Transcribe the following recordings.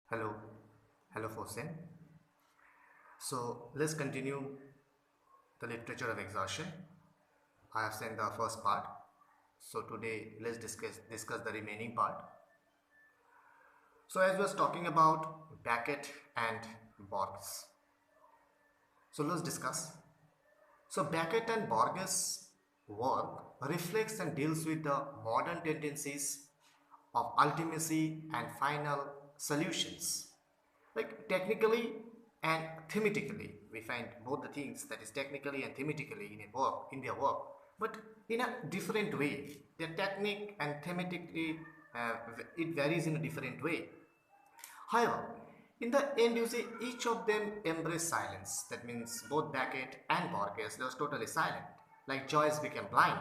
Hello, hello Fosen. So let's continue the literature of exhaustion. I have sent the first part. So today let's discuss the remaining part. So as we was talking about Beckett and Borges. So let's discuss. So Beckett and Borges' work reflects and deals with the modern tendencies of ultimacy and final solutions. Like technically and thematically, we find both the things, that is technically and thematically, in their work, but in a different way. Their technique and thematically, it varies in a different way. However, in the end, you see each of them embrace silence. That means both Beckett and Borges, they was totally silent. Like Joyce became blind,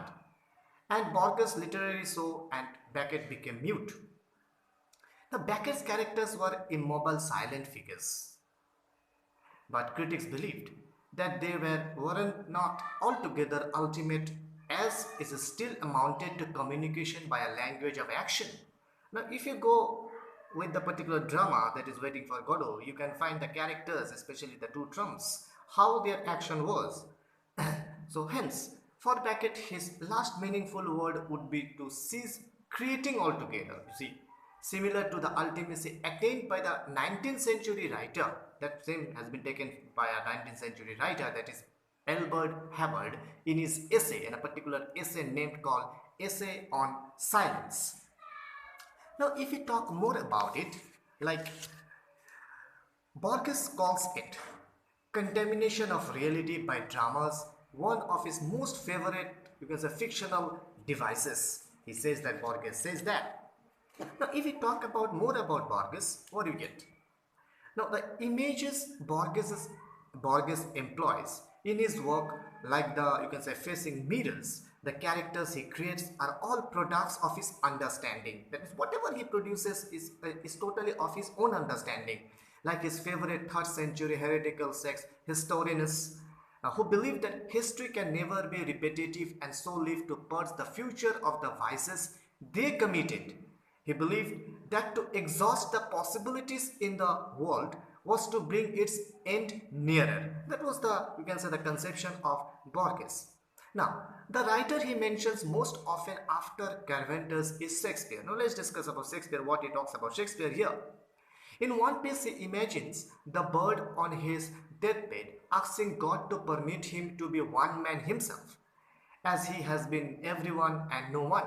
and Borges literally so, and Beckett became mute. The Beckett's characters were immobile, silent figures, but critics believed that they weren't not altogether ultimate, as is still amounted to communication by a language of action. Now, if you go with the particular drama that is Waiting for Godot, you can find the characters, especially the two Trumps, how their action was. So, hence, for Beckett, his last meaningful word would be to cease creating altogether. You see, similar to the ultimacy attained by the 19th century writer, that same has been taken by a 19th century writer, that is Albert Hubbard, in his essay, in a particular essay named called Essay on Silence. Now, if we talk more about it, like Borges calls it contamination of reality by dramas, one of his most favorite, because a fictional devices. He says that Borges says that. Now, if we talk about more about Borges, what do you get? Now, the images Borges employs in his work, like the you can say facing mirrors, the characters he creates are all products of his understanding. That is, whatever he produces is totally of his own understanding. Like his favorite third century heretical sex historians, who believe that history can never be repetitive and so live to purge the future of the vices they committed. He believed that to exhaust the possibilities in the world was to bring its end nearer. That was the, you can say, the conception of Borges. Now, the writer he mentions most often after Cervantes is Shakespeare. Now, let's discuss about Shakespeare, what he talks about Shakespeare here. In one place, he imagines the bird on his deathbed asking God to permit him to be one man himself, as he has been everyone and no one.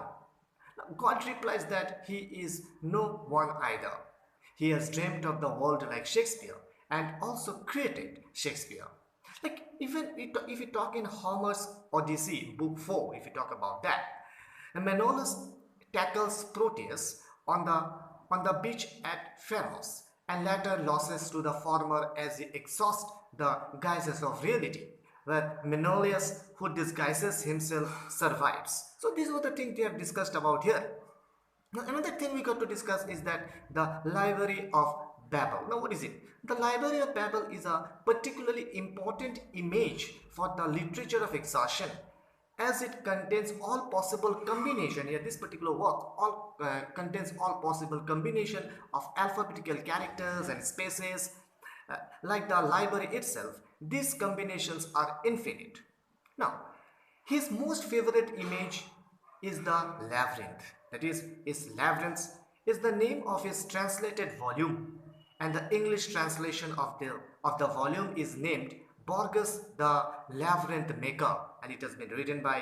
God replies that he is no one either. He has dreamt of the world like Shakespeare and also created Shakespeare. Like even if you talk in Homer's Odyssey, book 4, if you talk about that, Menelaus tackles Proteus on the beach at Pharos and later losses to the former as he exhausts the guises of reality, where Menelaus, who disguises himself, survives. So these were the things they have discussed about here. Now another thing we got to discuss is that the Library of Babel. Now what is it? The Library of Babel is a particularly important image for the literature of exhaustion, as it contains all possible combination. Here this particular work all contains all possible combination of alphabetical characters and spaces. Like the library itself, these combinations are infinite. Now, his most favorite image is the labyrinth. That is, his labyrinth is the name of his translated volume, and the English translation of the volume is named Borges the Labyrinth Maker, and it has been written by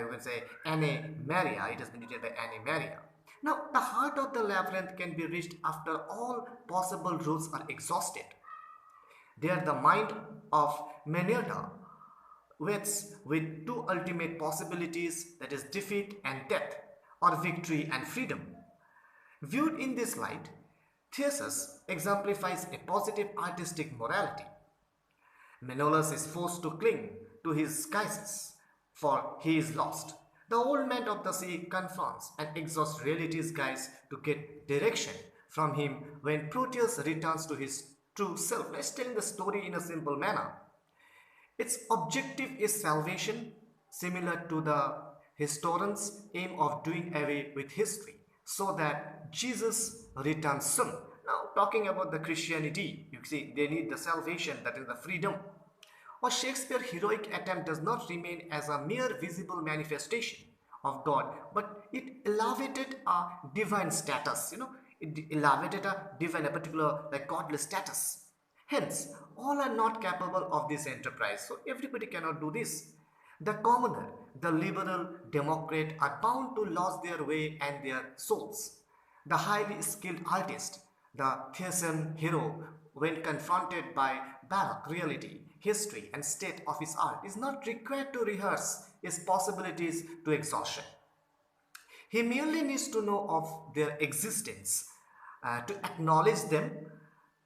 you can say Anne Maria. It has been written by Anne Maria. Now, the heart of the labyrinth can be reached after all possible routes are exhausted. There, the mind of Menelda waits with two ultimate possibilities, that is, defeat and death, or victory and freedom. Viewed in this light, Theseus exemplifies a positive artistic morality. Menelaus is forced to cling to his guises, for he is lost. The old man of the sea confronts and exhausts reality's guise to get direction from him when Proteus returns to his true self. Let's tell the story in a simple manner. Its objective is salvation, similar to the historian's aim of doing away with history, so that Jesus returns soon. Now, talking about the Christianity, you see, they need the salvation, that is the freedom. Or Shakespeare's heroic attempt does not remain as a mere visible manifestation of God, but it elevated a divine status, it elevated a divine, a particular like godless status. Hence, all are not capable of this enterprise, so everybody cannot do this. The commoner, the liberal democrat are bound to lose their way and their souls. The highly skilled artist, the Thiessen hero, when confronted by baroque reality, history, and state of his art, is not required to rehearse his possibilities to exhaustion. He merely needs to know of their existence, to acknowledge them,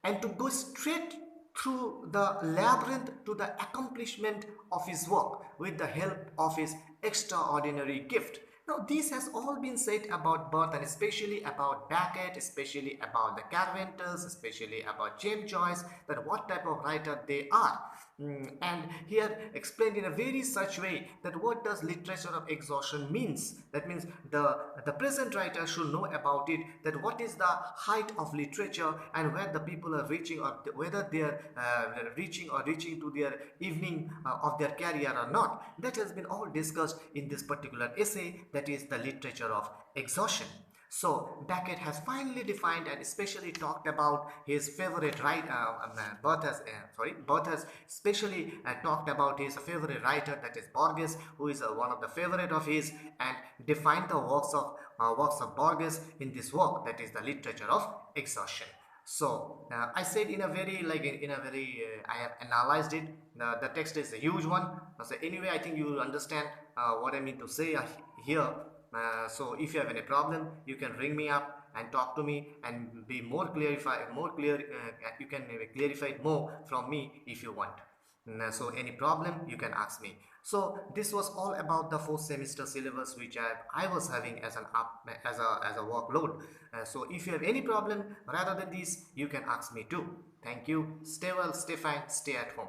and to go straight through the labyrinth to the accomplishment of his work with the help of his extraordinary gift. Now, this has all been said about Barthes, and especially about Beckett, especially about the Cervantes, especially about James Joyce, that what type of writer they are. And here explained in a very such way that what does literature of exhaustion means. That means the present writer should know about it, that what is the height of literature and where the people are reaching, or whether they are reaching to their evening of their career or not. That has been all discussed in this particular essay, that is the literature of exhaustion. So Beckett has finally defined and especially talked about his favorite writer. Barthes has especially talked about his favorite writer, that is Borges, who is one of the favorite of his, and defined the works of Borges in this work, that is the literature of exhaustion. So I said in a very I have analyzed it. The text is a huge one. So anyway, I think you will understand what I mean to say here. So if you have any problem, you can ring me up and talk to me and be more clear. You can clarify it more from me if you want. So any problem you can ask me. So this was all about the 4th semester syllabus which I was having as a workload. So if you have any problem rather than this, you can ask me too. Thank you. Stay well, stay fine, stay at home.